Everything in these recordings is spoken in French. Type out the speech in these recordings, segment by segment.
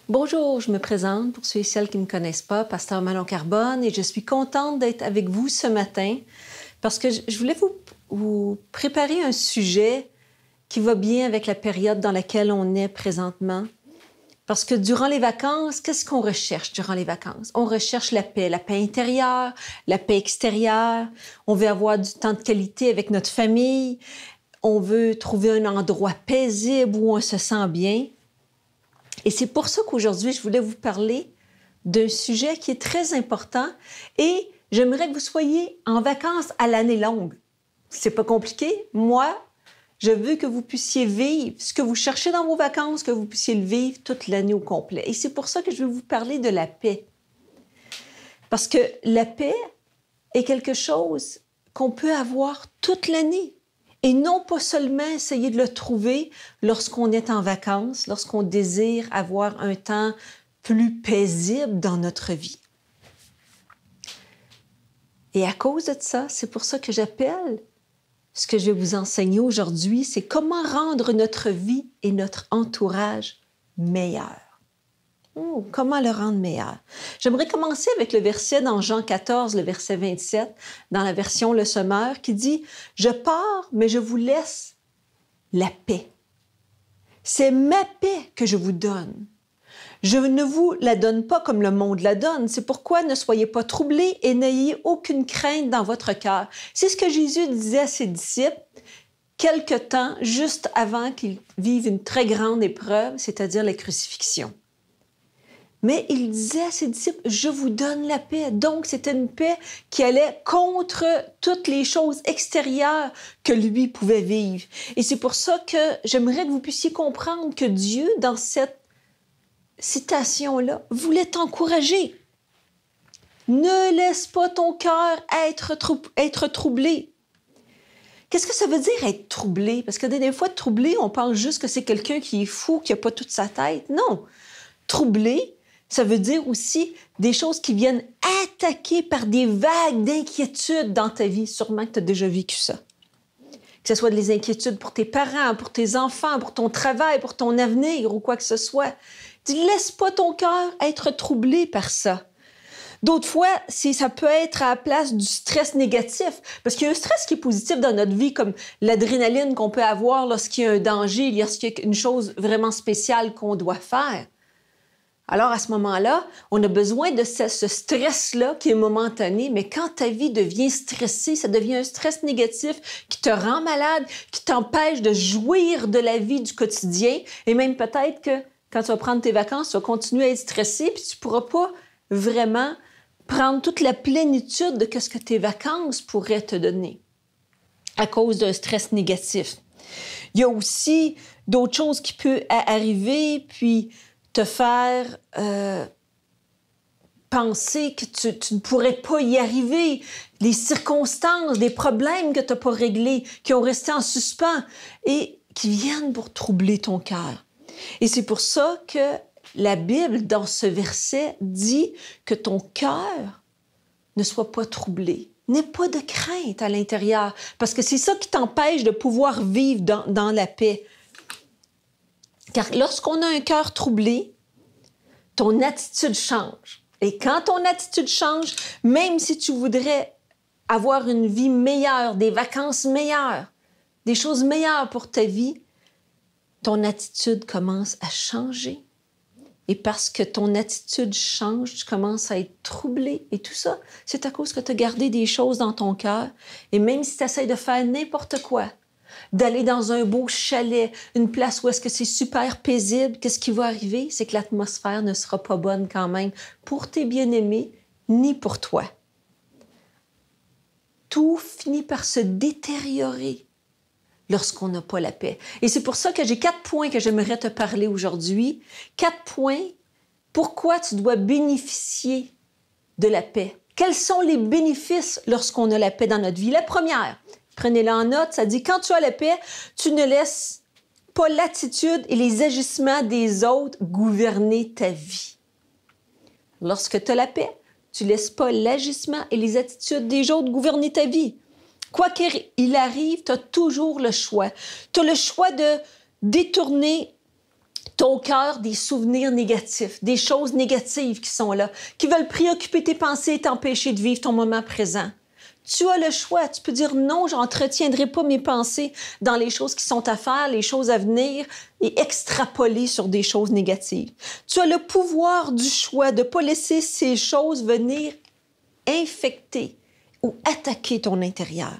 Bonjour, je me présente pour ceux et celles qui ne me connaissent pas, Pasteur Manon Carbone, et je suis contente d'être avec vous ce matin parce que je voulais vous préparer un sujet qui va bien avec la période dans laquelle on est présentement. Parce que durant les vacances, qu'est-ce qu'on recherche durant les vacances? On recherche la paix intérieure, la paix extérieure. On veut avoir du temps de qualité avec notre famille. On veut trouver un endroit paisible où on se sent bien. Et c'est pour ça qu'aujourd'hui, je voulais vous parler d'un sujet qui est très important et j'aimerais que vous soyez en vacances à l'année longue. C'est pas compliqué. Moi, je veux que vous puissiez vivre ce que vous cherchez dans vos vacances, que vous puissiez le vivre toute l'année au complet. Et c'est pour ça que je vais vous parler de la paix. Parce que la paix est quelque chose qu'on peut avoir toute l'année. Et non pas seulement essayer de le trouver lorsqu'on est en vacances, lorsqu'on désire avoir un temps plus paisible dans notre vie. Et à cause de ça, c'est pour ça que j'appelle ce que je vais vous enseigner aujourd'hui, c'est comment rendre notre vie et notre entourage meilleurs. Comment le rendre meilleur? J'aimerais commencer avec le verset dans Jean 14, le verset 27, dans la version Le Semeur, qui dit « Je pars, mais je vous laisse la paix. C'est ma paix que je vous donne. Je ne vous la donne pas comme le monde la donne. C'est pourquoi ne soyez pas troublés et n'ayez aucune crainte dans votre cœur. » C'est ce que Jésus disait à ses disciples quelque temps juste avant qu'ils vivent une très grande épreuve, c'est-à-dire la crucifixion. Mais il disait à ses disciples, « Je vous donne la paix. » Donc, c'était une paix qui allait contre toutes les choses extérieures que lui pouvait vivre. Et c'est pour ça que j'aimerais que vous puissiez comprendre que Dieu, dans cette citation-là, voulait t'encourager. Ne laisse pas ton cœur être troublé. Qu'est-ce que ça veut dire être troublé? Parce que des fois, troublé, on pense juste que c'est quelqu'un qui est fou, qui n'a pas toute sa tête. Non. Troublé, ça veut dire aussi des choses qui viennent attaquer par des vagues d'inquiétude dans ta vie. Sûrement que tu as déjà vécu ça. Que ce soit des inquiétudes pour tes parents, pour tes enfants, pour ton travail, pour ton avenir ou quoi que ce soit. Laisse pas ton cœur être troublé par ça. D'autres fois, ça peut être à la place du stress négatif. Parce qu'il y a un stress qui est positif dans notre vie, comme l'adrénaline qu'on peut avoir lorsqu'il y a un danger, lorsqu'il y a une chose vraiment spéciale qu'on doit faire. Alors, à ce moment-là, on a besoin de ce stress-là qui est momentané, mais quand ta vie devient stressée, ça devient un stress négatif qui te rend malade, qui t'empêche de jouir de la vie du quotidien, et même peut-être que quand tu vas prendre tes vacances, tu vas continuer à être stressé, puis tu ne pourras pas vraiment prendre toute la plénitude de ce que tes vacances pourraient te donner à cause d'un stress négatif. Il y a aussi d'autres choses qui peuvent arriver, puis te faire penser que tu ne pourrais pas y arriver, des circonstances, des problèmes que tu n'as pas réglés, qui ont resté en suspens et qui viennent pour troubler ton cœur. Et c'est pour ça que la Bible, dans ce verset, dit que ton cœur ne soit pas troublé. N'aie pas de crainte à l'intérieur, parce que c'est ça qui t'empêche de pouvoir vivre dans la paix. Car lorsqu'on a un cœur troublé, ton attitude change. Et quand ton attitude change, même si tu voudrais avoir une vie meilleure, des vacances meilleures, des choses meilleures pour ta vie, ton attitude commence à changer. Et parce que ton attitude change, tu commences à être troublé. Et tout ça, c'est à cause que tu as gardé des choses dans ton cœur. Et même si tu essaies de faire n'importe quoi, d'aller dans un beau chalet, une place où est-ce que c'est super paisible, qu'est-ce qui va arriver? C'est que l'atmosphère ne sera pas bonne quand même pour tes bien-aimés, ni pour toi. Tout finit par se détériorer lorsqu'on n'a pas la paix. Et c'est pour ça que j'ai 4 points que j'aimerais te parler aujourd'hui. 4 points, pourquoi tu dois bénéficier de la paix. Quels sont les bénéfices lorsqu'on a la paix dans notre vie? La première, prenez-la en note, ça dit, quand tu as la paix, tu ne laisses pas l'attitude et les agissements des autres gouverner ta vie. Lorsque tu as la paix, tu ne laisses pas l'agissement et les attitudes des autres gouverner ta vie. Quoi qu'il arrive, tu as toujours le choix. Tu as le choix de détourner ton cœur des souvenirs négatifs, des choses négatives qui sont là, qui veulent préoccuper tes pensées et t'empêcher de vivre ton moment présent. Tu as le choix. Tu peux dire non, je n'entretiendrai pas mes pensées dans les choses qui sont à faire, les choses à venir et extrapoler sur des choses négatives. Tu as le pouvoir du choix de ne pas laisser ces choses venir infecter ou attaquer ton intérieur.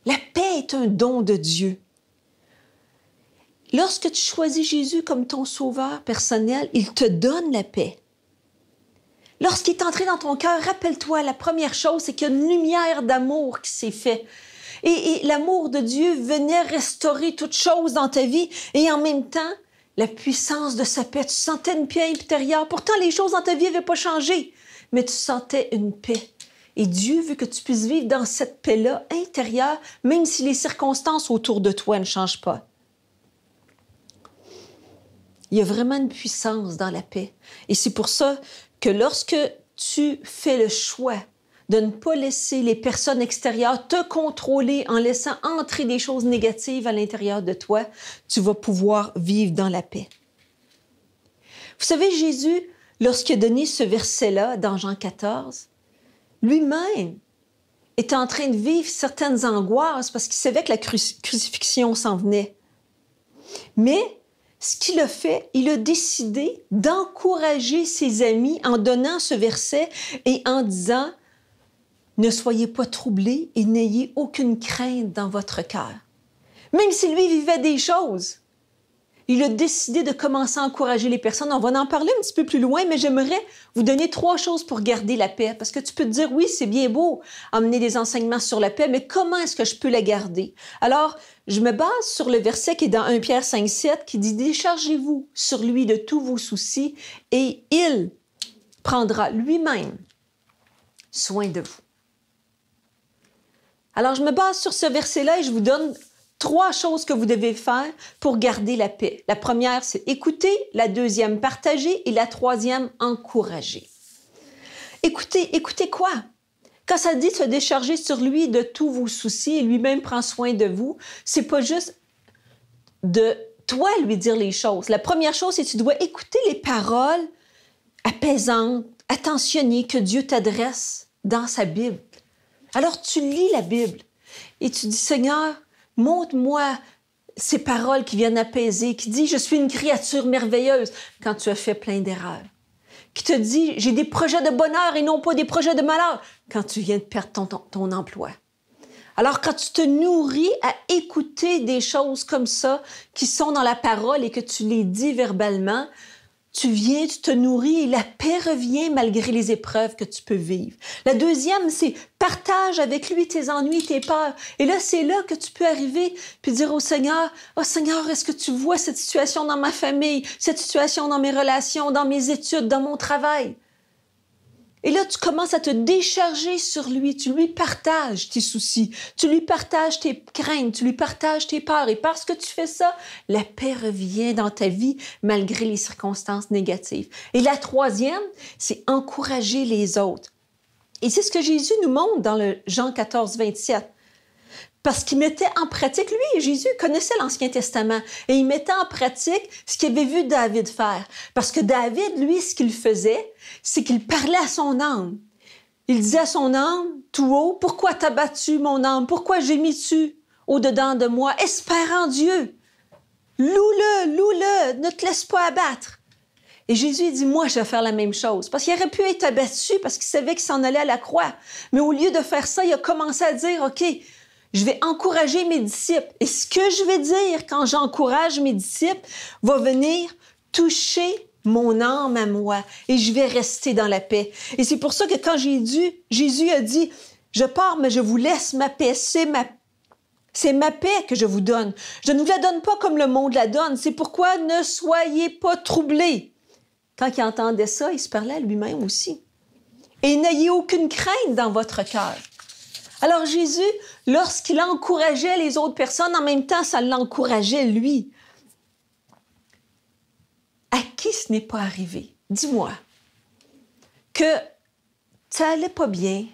La paix est un don de Dieu. Lorsque tu choisis Jésus comme ton sauveur personnel, il te donne la paix. Lorsqu'il est entré dans ton cœur, rappelle-toi, la première chose, c'est qu'il y a une lumière d'amour qui s'est faite. Et l'amour de Dieu venait restaurer toute chose dans ta vie. Et en même temps, la puissance de sa paix. Tu sentais une paix intérieure. Pourtant, les choses dans ta vie n'avaient pas changé, mais tu sentais une paix. Et Dieu veut que tu puisses vivre dans cette paix-là intérieure, même si les circonstances autour de toi ne changent pas. Il y a vraiment une puissance dans la paix. Et c'est pour ça que lorsque tu fais le choix de ne pas laisser les personnes extérieures te contrôler en laissant entrer des choses négatives à l'intérieur de toi, tu vas pouvoir vivre dans la paix. Vous savez, Jésus, lorsqu'il a donné ce verset-là dans Jean 14, lui-même était en train de vivre certaines angoisses parce qu'il savait que la crucifixion s'en venait. Mais ce qu'il a fait, il a décidé d'encourager ses amis en donnant ce verset et en disant « Ne soyez pas troublés et n'ayez aucune crainte dans votre cœur. » Même si lui vivait des choses, il a décidé de commencer à encourager les personnes. On va en parler un petit peu plus loin, mais j'aimerais vous donner 3 choses pour garder la paix. Parce que tu peux te dire, oui, c'est bien beau amener des enseignements sur la paix, mais comment est-ce que je peux la garder? Alors, je me base sur le verset qui est dans 1 Pierre 5,7 qui dit « Déchargez-vous sur lui de tous vos soucis et il prendra lui-même soin de vous. » Alors, je me base sur ce verset-là et je vous donne 3 choses que vous devez faire pour garder la paix. La première, c'est écouter. La deuxième, partager. Et la troisième, encourager. Écoutez quoi? Quand ça dit de se décharger sur lui de tous vos soucis et lui-même prend soin de vous, c'est pas juste de toi lui dire les choses. La première chose, c'est que tu dois écouter les paroles apaisantes, attentionnées que Dieu t'adresse dans sa Bible. Alors, tu lis la Bible et tu dis, Seigneur, montre-moi ces paroles qui viennent apaiser, qui dit « Je suis une créature merveilleuse » quand tu as fait plein d'erreurs. Qui te dit « J'ai des projets de bonheur et non pas des projets de malheur » quand tu viens de perdre ton emploi. Alors, quand tu te nourris à écouter des choses comme ça qui sont dans la parole et que tu les dis verbalement, tu te nourris et la paix revient malgré les épreuves que tu peux vivre. La deuxième, c'est partage avec lui tes ennuis, tes peurs. Et là, c'est là que tu peux arriver puis dire au Seigneur, « Oh Seigneur, est-ce que tu vois cette situation dans ma famille, cette situation dans mes relations, dans mes études, dans mon travail? » Et là, tu commences à te décharger sur lui. Tu lui partages tes soucis, tu lui partages tes craintes, tu lui partages tes peurs. Et parce que tu fais ça, la paix revient dans ta vie malgré les circonstances négatives. Et la troisième, c'est encourager les autres. Et c'est ce que Jésus nous montre dans le Jean 14, 27. Parce qu'il mettait en pratique, lui, Jésus connaissait l'Ancien Testament et il mettait en pratique ce qu'il avait vu David faire. Parce que David, lui, ce qu'il faisait, c'est qu'il parlait à son âme. Il disait à son âme, tout haut, « Pourquoi t'as battu mon âme? Pourquoi gémis-tu au-dedans de moi? Espère en Dieu. Loue-le, ne te laisse pas abattre. » Et Jésus il dit, moi, je vais faire la même chose. Parce qu'il aurait pu être abattu parce qu'il savait qu'il s'en allait à la croix. Mais au lieu de faire ça, il a commencé à dire, OK, je vais encourager mes disciples. Et ce que je vais dire quand j'encourage mes disciples va venir toucher mon âme à moi. Et je vais rester dans la paix. Et c'est pour ça que quand Jésus a dit, je pars, mais je vous laisse ma paix. C'est ma paix que je vous donne. Je ne vous la donne pas comme le monde la donne. C'est pourquoi ne soyez pas troublés. Quand il entendait ça, il se parlait à lui-même aussi. Et n'ayez aucune crainte dans votre cœur. Alors Jésus, lorsqu'il encourageait les autres personnes, en même temps, ça l'encourageait lui. À qui ce n'est pas arrivé? Dis-moi que ça allait pas bien,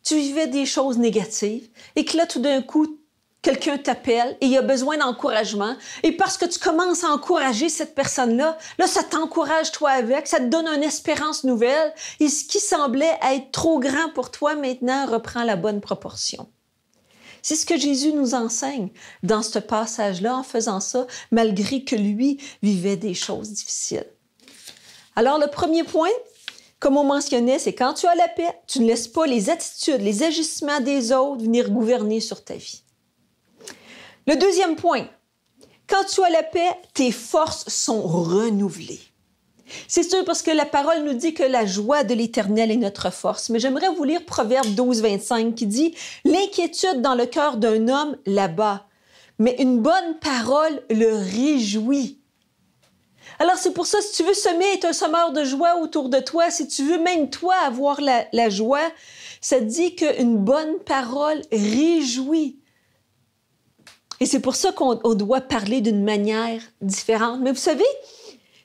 tu vivais des choses négatives et que là, tout d'un coup, quelqu'un t'appelle et il a besoin d'encouragement. Et parce que tu commences à encourager cette personne-là, là, ça t'encourage toi avec, ça te donne une espérance nouvelle. Et ce qui semblait être trop grand pour toi maintenant reprend la bonne proportion. C'est ce que Jésus nous enseigne dans ce passage-là en faisant ça, malgré que lui vivait des choses difficiles. Alors, le premier point, comme on mentionnait, c'est quand tu as la paix, tu ne laisses pas les attitudes, les agissements des autres venir gouverner sur ta vie. Le deuxième point, quand tu as la paix, tes forces sont renouvelées. C'est sûr parce que la parole nous dit que la joie de l'Éternel est notre force. Mais j'aimerais vous lire Proverbe 12, 25 qui dit « L'inquiétude dans le cœur d'un homme l'abat, mais une bonne parole le réjouit. » Alors c'est pour ça, si tu veux semer, être un semeur de joie autour de toi, si tu veux même toi avoir la joie, ça dit qu'une bonne parole réjouit. Et c'est pour ça qu'on doit parler d'une manière différente. Mais vous savez,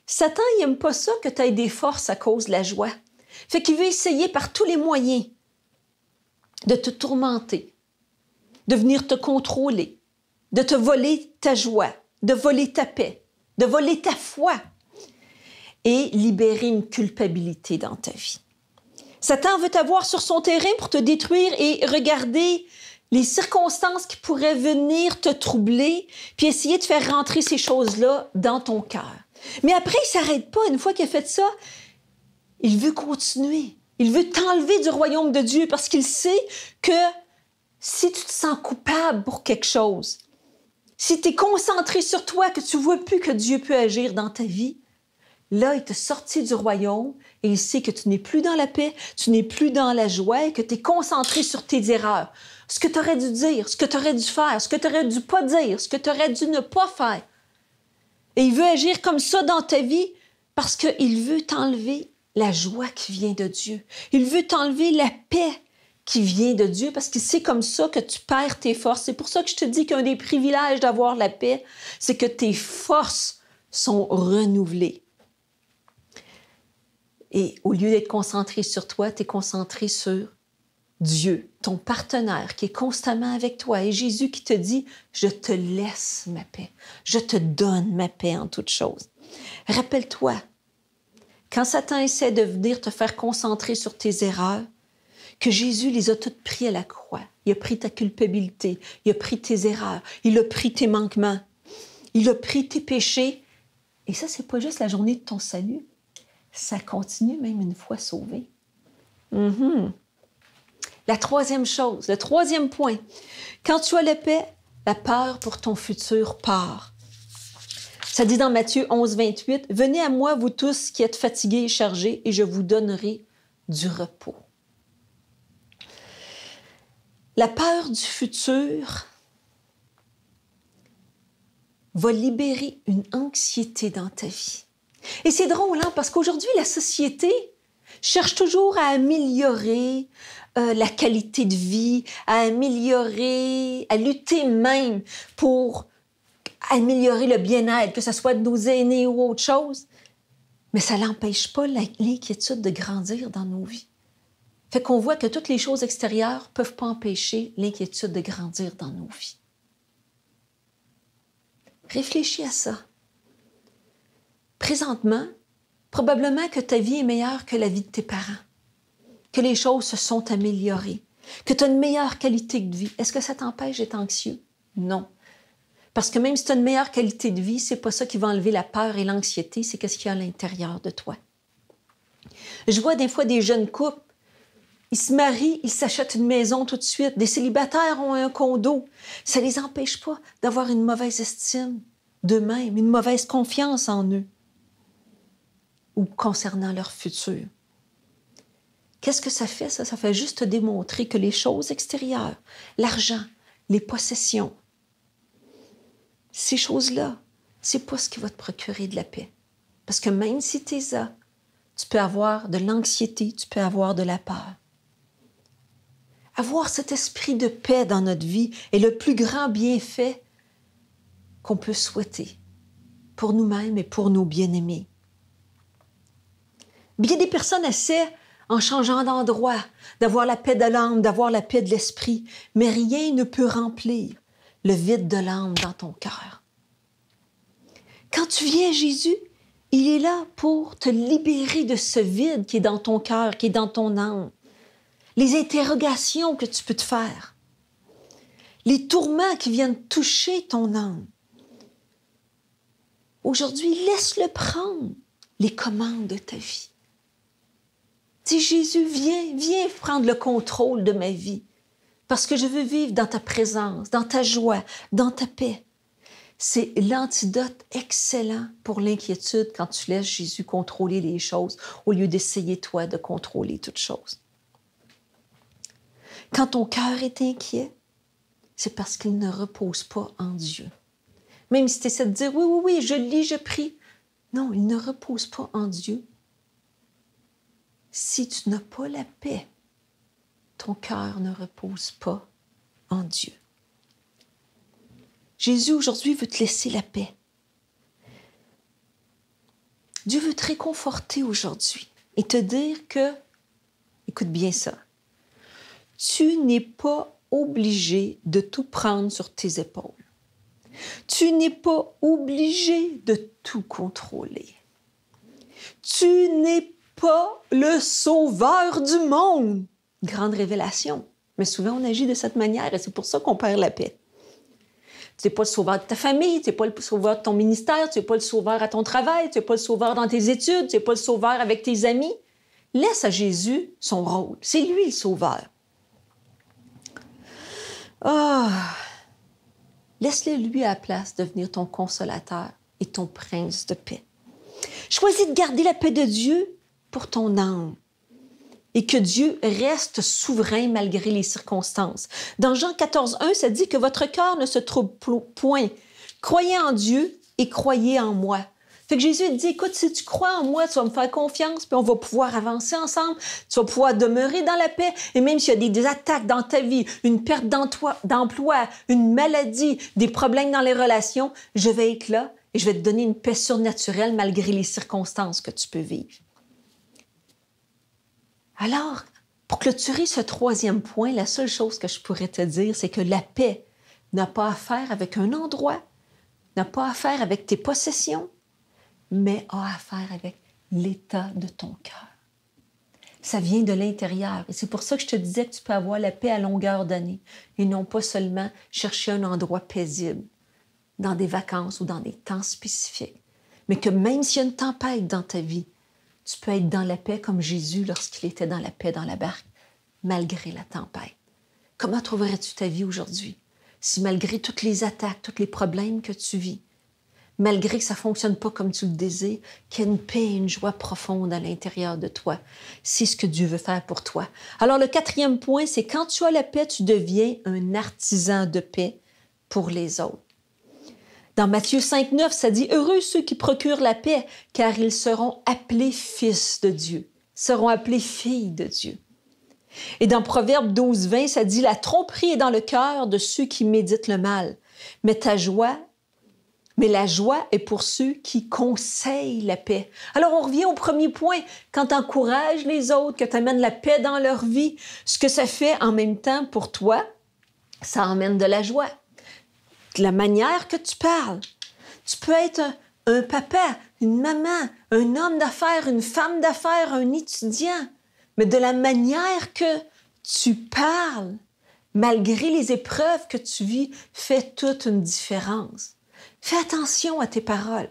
Satan, il n'aime pas ça que tu aies des forces à cause de la joie. Fait qu'il veut essayer par tous les moyens de te tourmenter, de venir te contrôler, de te voler ta joie, de voler ta paix, de voler ta foi et libérer une culpabilité dans ta vie. Satan veut t'avoir sur son terrain pour te détruire et regarder les circonstances qui pourraient venir te troubler, puis essayer de faire rentrer ces choses-là dans ton cœur. Mais après, il ne s'arrête pas. Une fois qu'il a fait ça, il veut continuer. Il veut t'enlever du royaume de Dieu parce qu'il sait que si tu te sens coupable pour quelque chose, si tu es concentré sur toi, que tu ne vois plus que Dieu peut agir dans ta vie, là, il t'a sorti du royaume et il sait que tu n'es plus dans la paix, tu n'es plus dans la joie et que tu es concentré sur tes erreurs. Ce que tu aurais dû dire, ce que tu aurais dû faire, ce que tu aurais dû pas dire, ce que tu aurais dû ne pas faire. Et il veut agir comme ça dans ta vie parce qu'il veut t'enlever la joie qui vient de Dieu. Il veut t'enlever la paix qui vient de Dieu parce que c'est comme ça que tu perds tes forces. C'est pour ça que je te dis qu'un des privilèges d'avoir la paix, c'est que tes forces sont renouvelées. Et au lieu d'être concentré sur toi, tu es concentré sur Dieu, ton partenaire qui est constamment avec toi. Et Jésus qui te dit, je te laisse ma paix. Je te donne ma paix en toutes choses. Rappelle-toi, quand Satan essaie de venir te faire concentrer sur tes erreurs, que Jésus les a toutes prises à la croix. Il a pris ta culpabilité, il a pris tes erreurs, il a pris tes manquements, il a pris tes péchés. Et ça, c'est pas juste la journée de ton salut. Ça continue même une fois sauvé. La troisième chose, le troisième point, quand tu as la paix, la peur pour ton futur part. Ça dit dans Matthieu 11, 28, « Venez à moi, vous tous qui êtes fatigués et chargés, et je vous donnerai du repos. » La peur du futur va libérer une anxiété dans ta vie. Et c'est drôle, hein, parce qu'aujourd'hui, la société cherche toujours à améliorer la qualité de vie, à améliorer, à lutter même pour améliorer le bien-être, que ce soit de nos aînés ou autre chose. Mais ça n'empêche pas l'inquiétude de grandir dans nos vies. Fait qu'on voit que toutes les choses extérieures ne peuvent pas empêcher l'inquiétude de grandir dans nos vies. Réfléchis à ça. Présentement, probablement que ta vie est meilleure que la vie de tes parents, que les choses se sont améliorées, que tu as une meilleure qualité de vie. Est-ce que ça t'empêche d'être anxieux? Non. Parce que même si tu as une meilleure qualité de vie, c'est pas ça qui va enlever la peur et l'anxiété, c'est qu'est-ce qu'il y a à l'intérieur de toi. Je vois des fois des jeunes couples, ils se marient, ils s'achètent une maison tout de suite. Des célibataires ont un condo. Ça ne les empêche pas d'avoir une mauvaise estime d'eux-mêmes, une mauvaise confiance en eux ou concernant leur futur. Qu'est-ce que ça fait, ça? Ça fait juste te démontrer que les choses extérieures, l'argent, les possessions, ces choses-là, c'est pas ce qui va te procurer de la paix. Parce que même si tu es là, tu peux avoir de l'anxiété, tu peux avoir de la peur. Avoir cet esprit de paix dans notre vie est le plus grand bienfait qu'on peut souhaiter pour nous-mêmes et pour nos bien-aimés. Bien des personnes essaient, en changeant d'endroit, d'avoir la paix de l'âme, d'avoir la paix de l'esprit, mais rien ne peut remplir le vide de l'âme dans ton cœur. Quand tu viens à Jésus, il est là pour te libérer de ce vide qui est dans ton cœur, qui est dans ton âme. Les interrogations que tu peux te faire. Les tourments qui viennent toucher ton âme. Aujourd'hui, laisse-le prendre les commandes de ta vie. Dis, Jésus, viens prendre le contrôle de ma vie. Parce que je veux vivre dans ta présence, dans ta joie, dans ta paix. C'est l'antidote excellent pour l'inquiétude quand tu laisses Jésus contrôler les choses au lieu d'essayer, toi, de contrôler toutes choses. Quand ton cœur est inquiet, c'est parce qu'il ne repose pas en Dieu. Même si tu essaies de dire, oui, je lis, je prie. Non, il ne repose pas en Dieu. Si tu n'as pas la paix, ton cœur ne repose pas en Dieu. Jésus, aujourd'hui, veut te laisser la paix. Dieu veut te réconforter aujourd'hui et te dire que, écoute bien ça, tu n'es pas obligé de tout prendre sur tes épaules. Tu n'es pas obligé de tout contrôler. Tu n'es pas le sauveur du monde. Grande révélation. Mais souvent, on agit de cette manière et c'est pour ça qu'on perd la paix. Tu n'es pas le sauveur de ta famille, tu n'es pas le sauveur de ton ministère, tu n'es pas le sauveur à ton travail, tu n'es pas le sauveur dans tes études, tu n'es pas le sauveur avec tes amis. Laisse à Jésus son rôle. C'est lui le sauveur. Laisse-le lui à la place devenir ton consolateur et ton prince de paix. Choisis de garder la paix de Dieu pour ton âme et que Dieu reste souverain malgré les circonstances. Dans Jean 14:1, ça dit que votre cœur ne se trouble point. Croyez en Dieu et croyez en moi. Fait que Jésus dit, écoute, si tu crois en moi, tu vas me faire confiance, puis on va pouvoir avancer ensemble, tu vas pouvoir demeurer dans la paix, et même s'il y a des attaques dans ta vie, une perte d'emploi, une maladie, des problèmes dans les relations, je vais être là et je vais te donner une paix surnaturelle malgré les circonstances que tu peux vivre. Alors, pour clôturer ce troisième point, la seule chose que je pourrais te dire, c'est que la paix n'a pas à faire avec un endroit, n'a pas à faire avec tes possessions, mais a à faire avec l'état de ton cœur. Ça vient de l'intérieur. Et c'est pour ça que je te disais que tu peux avoir la paix à longueur d'année et non pas seulement chercher un endroit paisible dans des vacances ou dans des temps spécifiques. Mais que même s'il y a une tempête dans ta vie, tu peux être dans la paix comme Jésus lorsqu'il était dans la paix dans la barque, malgré la tempête. Comment trouverais-tu ta vie aujourd'hui si malgré toutes les attaques, tous les problèmes que tu vis, malgré que ça ne fonctionne pas comme tu le désires, qu'il y a une paix et une joie profonde à l'intérieur de toi? C'est ce que Dieu veut faire pour toi. Alors, le quatrième point, c'est quand tu as la paix, tu deviens un artisan de paix pour les autres. Dans Matthieu 5:9, ça dit « Heureux ceux qui procurent la paix, car ils seront appelés fils de Dieu, seront appelés filles de Dieu. » Et dans Proverbe 12:20, ça dit « La tromperie est dans le cœur de ceux qui méditent le mal, mais la joie est pour ceux qui conseillent la paix. » Alors, on revient au premier point. Quand tu encourages les autres, que tu amènes la paix dans leur vie, ce que ça fait en même temps pour toi, ça emmène de la joie. De la manière que tu parles. Tu peux être un papa, une maman, un homme d'affaires, une femme d'affaires, un étudiant. Mais de la manière que tu parles, malgré les épreuves que tu vis, fait toute une différence. Fais attention à tes paroles.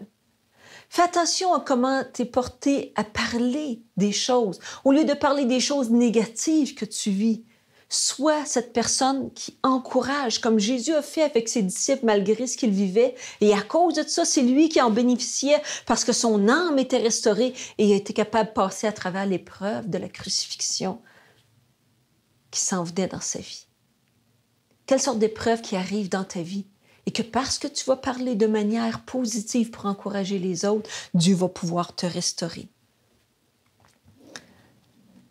Fais attention à comment tu es porté à parler des choses. Au lieu de parler des choses négatives que tu vis, sois cette personne qui encourage, comme Jésus a fait avec ses disciples malgré ce qu'il vivait. Et à cause de ça, c'est lui qui en bénéficiait parce que son âme était restaurée et il a été capable de passer à travers l'épreuve de la crucifixion qui s'en venait dans sa vie. Quelle sorte d'épreuve qui arrive dans ta vie? Et que parce que tu vas parler de manière positive pour encourager les autres, Dieu va pouvoir te restaurer.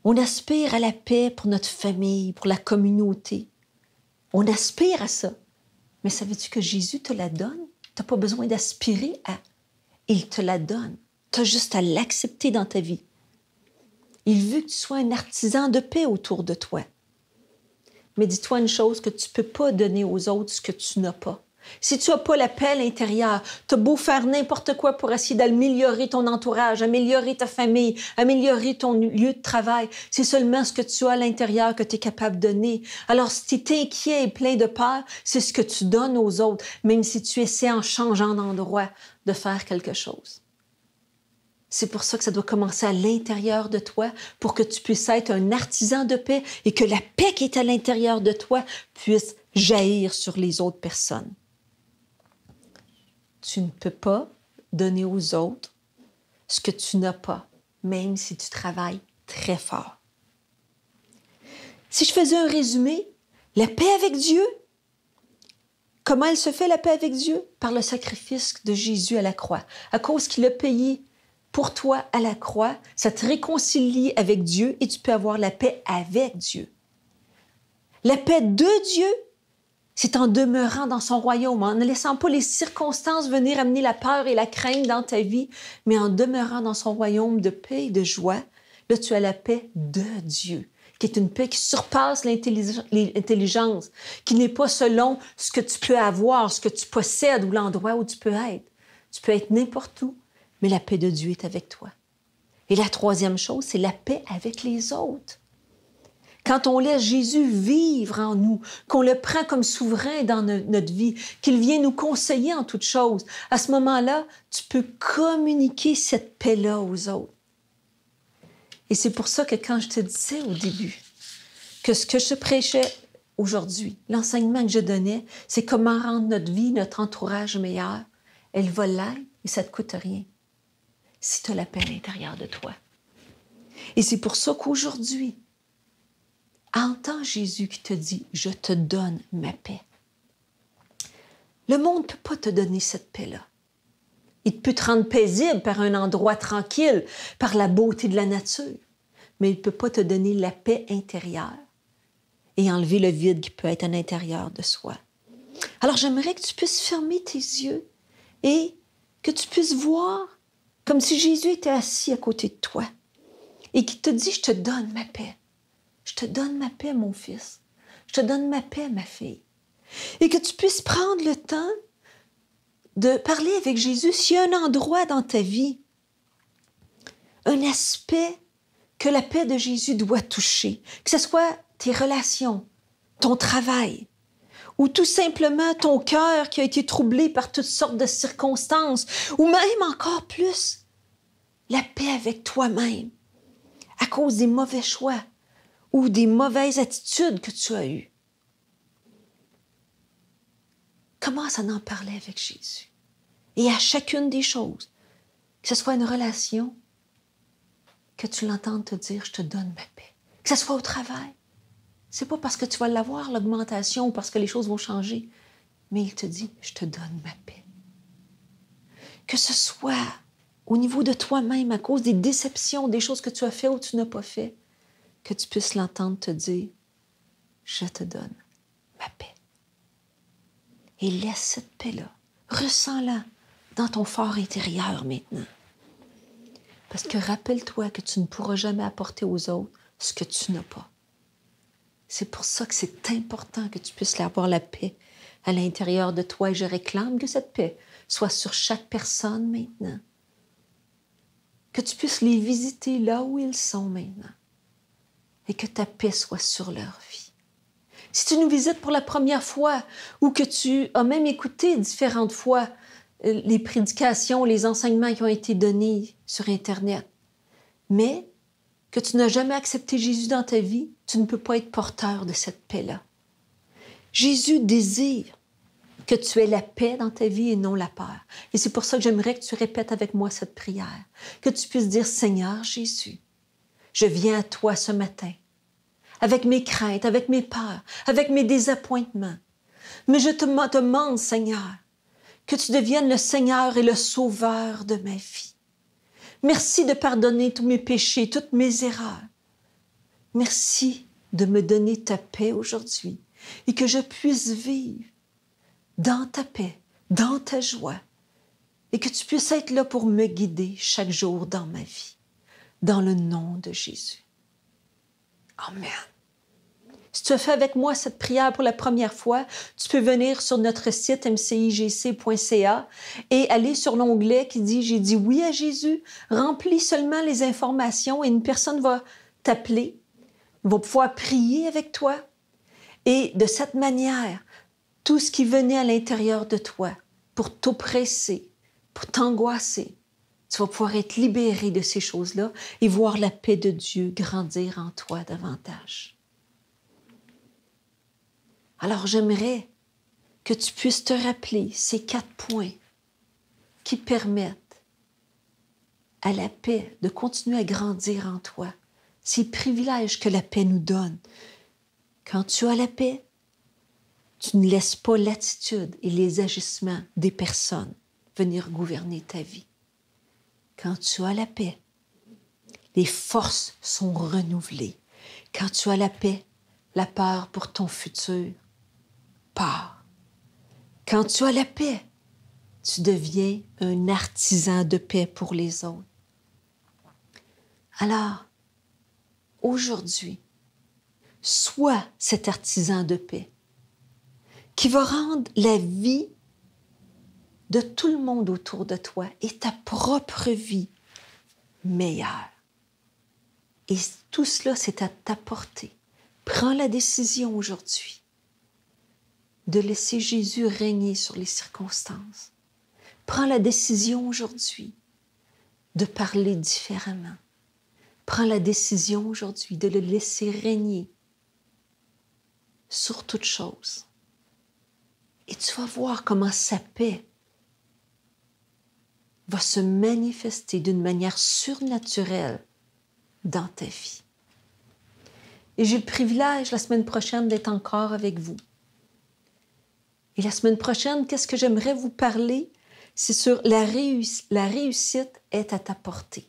On aspire à la paix pour notre famille, pour la communauté. On aspire à ça. Mais savais-tu que Jésus te la donne? Tu n'as pas besoin d'aspirer à. Il te la donne. Tu as juste à l'accepter dans ta vie. Il veut que tu sois un artisan de paix autour de toi. Mais dis-toi une chose, que tu ne peux pas donner aux autres ce que tu n'as pas. Si tu n'as pas la paix à l'intérieur, tu as beau faire n'importe quoi pour essayer d'améliorer ton entourage, améliorer ta famille, améliorer ton lieu de travail, c'est seulement ce que tu as à l'intérieur que tu es capable de donner. Alors, si tu es inquiet et plein de peur, c'est ce que tu donnes aux autres, même si tu essaies en changeant d'endroit de faire quelque chose. C'est pour ça que ça doit commencer à l'intérieur de toi pour que tu puisses être un artisan de paix et que la paix qui est à l'intérieur de toi puisse jaillir sur les autres personnes. Tu ne peux pas donner aux autres ce que tu n'as pas, même si tu travailles très fort. Si je faisais un résumé, la paix avec Dieu, comment elle se fait la paix avec Dieu? Par le sacrifice de Jésus à la croix. À cause qu'il a payé pour toi à la croix, ça te réconcilie avec Dieu et tu peux avoir la paix avec Dieu. La paix de Dieu, c'est en demeurant dans son royaume, en ne laissant pas les circonstances venir amener la peur et la crainte dans ta vie, mais en demeurant dans son royaume de paix et de joie, là, tu as la paix de Dieu, qui est une paix qui surpasse l'intelligence, qui n'est pas selon ce que tu peux avoir, ce que tu possèdes ou l'endroit où tu peux être. Tu peux être n'importe où, mais la paix de Dieu est avec toi. Et la troisième chose, c'est la paix avec les autres. Quand on laisse Jésus vivre en nous, qu'on le prend comme souverain dans notre vie, qu'il vient nous conseiller en toutes choses, à ce moment-là, tu peux communiquer cette paix-là aux autres. Et c'est pour ça que quand je te disais au début que ce que je prêchais aujourd'hui, l'enseignement que je donnais, c'est comment rendre notre vie, notre entourage meilleur, elle va l'être et ça ne te coûte rien si tu as la paix à l'intérieur de toi. Et c'est pour ça qu'aujourd'hui, entends Jésus qui te dit « Je te donne ma paix ». Le monde ne peut pas te donner cette paix-là. Il peut te rendre paisible par un endroit tranquille, par la beauté de la nature, mais il ne peut pas te donner la paix intérieure et enlever le vide qui peut être à l'intérieur de soi. Alors j'aimerais que tu puisses fermer tes yeux et que tu puisses voir comme si Jésus était assis à côté de toi et qu'il te dit « Je te donne ma paix ». Je te donne ma paix, mon fils. Je te donne ma paix, ma fille. Et que tu puisses prendre le temps de parler avec Jésus s'il y a un endroit dans ta vie, un aspect que la paix de Jésus doit toucher, que ce soit tes relations, ton travail, ou tout simplement ton cœur qui a été troublé par toutes sortes de circonstances, ou même encore plus, la paix avec toi-même, à cause des mauvais choix, ou des mauvaises attitudes que tu as eues. Commence à en parler avec Jésus. Et à chacune des choses, que ce soit une relation, que tu l'entendes te dire « Je te donne ma paix ». Que ce soit au travail. C'est pas parce que tu vas l'avoir, l'augmentation, ou parce que les choses vont changer, mais il te dit « Je te donne ma paix ». Que ce soit au niveau de toi-même, à cause des déceptions, des choses que tu as fait ou tu n'as pas fait, que tu puisses l'entendre te dire « Je te donne ma paix ». Et laisse cette paix-là, ressens-la dans ton fort intérieur maintenant. Parce que rappelle-toi que tu ne pourras jamais apporter aux autres ce que tu n'as pas. C'est pour ça que c'est important que tu puisses avoir la paix à l'intérieur de toi. Et je réclame que cette paix soit sur chaque personne maintenant. Que tu puisses les visiter là où ils sont maintenant. Et que ta paix soit sur leur vie. Si tu nous visites pour la première fois ou que tu as même écouté différentes fois les prédications, les enseignements qui ont été donnés sur Internet, mais que tu n'as jamais accepté Jésus dans ta vie, tu ne peux pas être porteur de cette paix-là. Jésus désire que tu aies la paix dans ta vie et non la peur. Et c'est pour ça que j'aimerais que tu répètes avec moi cette prière, que tu puisses dire « Seigneur Jésus, je viens à toi ce matin, avec mes craintes, avec mes peurs, avec mes désappointements. Mais je te demande, Seigneur, que tu deviennes le Seigneur et le Sauveur de ma vie. Merci de pardonner tous mes péchés, toutes mes erreurs. Merci de me donner ta paix aujourd'hui et que je puisse vivre dans ta paix, dans ta joie et que tu puisses être là pour me guider chaque jour dans ma vie. Dans le nom de Jésus. Amen. Si tu as fait avec moi cette prière pour la première fois, tu peux venir sur notre site mcigc.ca et aller sur l'onglet qui dit « J'ai dit oui à Jésus ». Remplis seulement les informations et une personne va t'appeler, va pouvoir prier avec toi. Et de cette manière, tout ce qui venait à l'intérieur de toi pour t'oppresser, pour t'angoisser, tu vas pouvoir être libéré de ces choses-là et voir la paix de Dieu grandir en toi davantage. Alors, j'aimerais que tu puisses te rappeler ces 4 points qui permettent à la paix de continuer à grandir en toi. Ces privilèges que la paix nous donne. Quand tu as la paix, tu ne laisses pas l'attitude et les agissements des personnes venir gouverner ta vie. Quand tu as la paix, les forces sont renouvelées. Quand tu as la paix, la peur pour ton futur part. Quand tu as la paix, tu deviens un artisan de paix pour les autres. Alors, aujourd'hui, sois cet artisan de paix qui va rendre la vie de tout le monde autour de toi et ta propre vie meilleure. Et tout cela, c'est à ta portée. Prends la décision aujourd'hui de laisser Jésus régner sur les circonstances. Prends la décision aujourd'hui de parler différemment. Prends la décision aujourd'hui de le laisser régner sur toute chose. Et tu vas voir comment sa paix va se manifester d'une manière surnaturelle dans ta vie. Et j'ai le privilège la semaine prochaine d'être encore avec vous. Et la semaine prochaine, qu'est-ce que j'aimerais vous parler? C'est sur la réussite est à ta portée.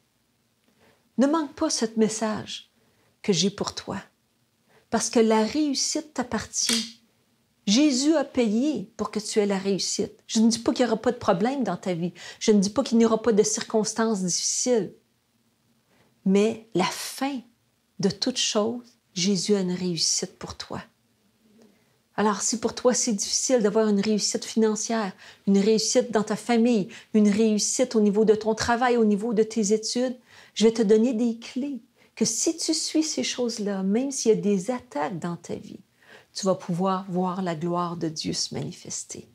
Ne manque pas ce message que j'ai pour toi, parce que la réussite t'appartient. Jésus a payé pour que tu aies la réussite. Je ne dis pas qu'il n'y aura pas de problème dans ta vie. Je ne dis pas qu'il n'y aura pas de circonstances difficiles. Mais la fin de toute chose, Jésus a une réussite pour toi. Alors, si pour toi, c'est difficile d'avoir une réussite financière, une réussite dans ta famille, une réussite au niveau de ton travail, au niveau de tes études, je vais te donner des clés que si tu suis ces choses-là, même s'il y a des attaques dans ta vie, tu vas pouvoir voir la gloire de Dieu se manifester.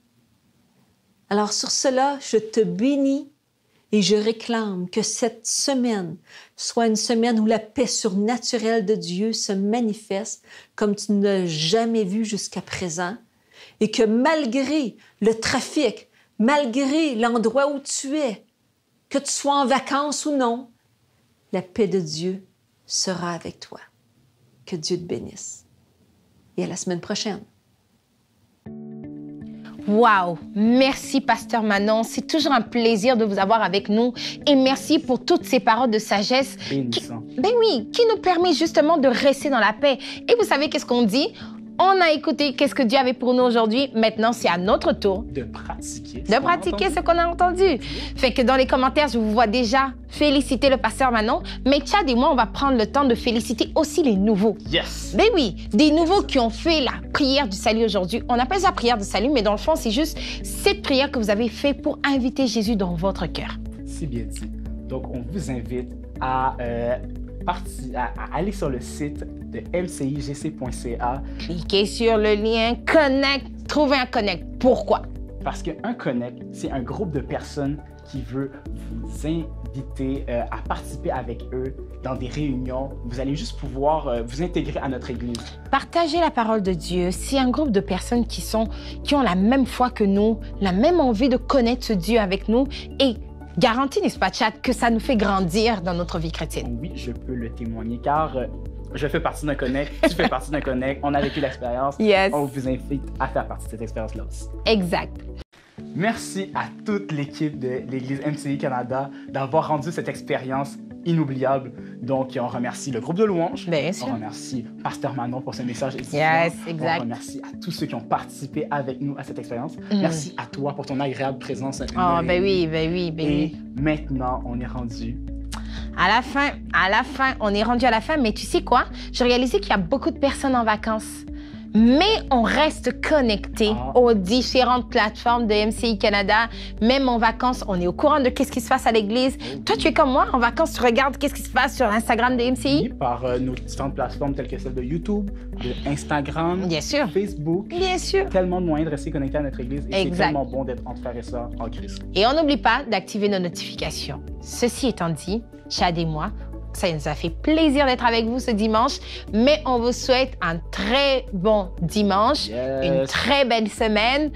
Alors, sur cela, je te bénis et je réclame que cette semaine soit une semaine où la paix surnaturelle de Dieu se manifeste comme tu ne l'as jamais vu jusqu'à présent et que malgré le trafic, malgré l'endroit où tu es, que tu sois en vacances ou non, la paix de Dieu sera avec toi. Que Dieu te bénisse. Et à la semaine prochaine. Wow! Merci, Pasteur Manon. C'est toujours un plaisir de vous avoir avec nous. Et merci pour toutes ces paroles de sagesse qui nous permet justement de rester dans la paix. Et vous savez qu'est-ce qu'on dit? On a écouté qu'est-ce que Dieu avait pour nous aujourd'hui. Maintenant, c'est à notre tour de pratiquer ce qu'on a entendu. Fait que dans les commentaires, je vous vois déjà féliciter le pasteur Manon. Mais Chad et moi, on va prendre le temps de féliciter aussi les nouveaux. Yes! Ben oui, des nouveaux qui ont fait la prière du salut aujourd'hui. On appelle ça prière du salut, mais dans le fond, c'est juste cette prière que vous avez fait pour inviter Jésus dans votre cœur. C'est bien dit. Donc, on vous invite à aller sur le site de mcigc.ca. Cliquez sur le lien Connect, trouvez un Connect. Pourquoi? Parce qu'un Connect, c'est un groupe de personnes qui veut vous inviter à participer avec eux dans des réunions. Vous allez juste pouvoir vous intégrer à notre Église. Partager la parole de Dieu, c'est un groupe de personnes qui ont la même foi que nous, la même envie de connaître ce Dieu avec nous et garantie, n'est-ce pas, Chad, que ça nous fait grandir dans notre vie chrétienne? Oui, je peux le témoigner car je fais partie d'un Connect, tu fais partie d'un Connect, on a vécu l'expérience. Yes. On vous invite à faire partie de cette expérience-là aussi. Exact. Merci à toute l'équipe de l'Église MCI Canada d'avoir rendu cette expérience inoubliable. Donc, on remercie le groupe de louanges. Bien sûr. On remercie Pasteur Manon pour ce message édifiant. Yes, exact. On remercie à tous ceux qui ont participé avec nous à cette expérience. Merci à toi pour ton agréable présence. Oh, ben oui. Et maintenant, on est rendu À la fin, on est rendu à la fin, mais tu sais quoi? J'ai réalisé qu'il y a beaucoup de personnes en vacances. Mais on reste connecté aux différentes plateformes de MCI Canada. Même en vacances, on est au courant de qu'est-ce qui se passe à l'église. Toi, tu es comme moi, en vacances, tu regardes qu'est-ce qui se passe sur Instagram de MCI? Oui, par nos différentes plateformes telles que celles de YouTube, de Instagram, Bien sûr. Facebook. Bien sûr. Tellement de moyens de rester connecté à notre église. Et Exact. c'est tellement bon d'être entre frères et sœurs en Christ. Et on n'oublie pas d'activer nos notifications. Ceci étant dit, Chad et moi, ça nous a fait plaisir d'être avec vous ce dimanche, mais on vous souhaite un très bon dimanche, une très belle semaine.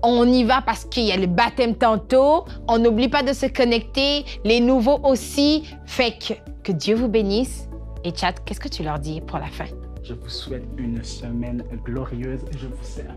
On y va parce qu'il y a le baptême tantôt. On n'oublie pas de se connecter, les nouveaux aussi. Fait que Dieu vous bénisse. Et Chad, qu'est-ce que tu leur dis pour la fin? Je vous souhaite une semaine glorieuse. Je vous aime.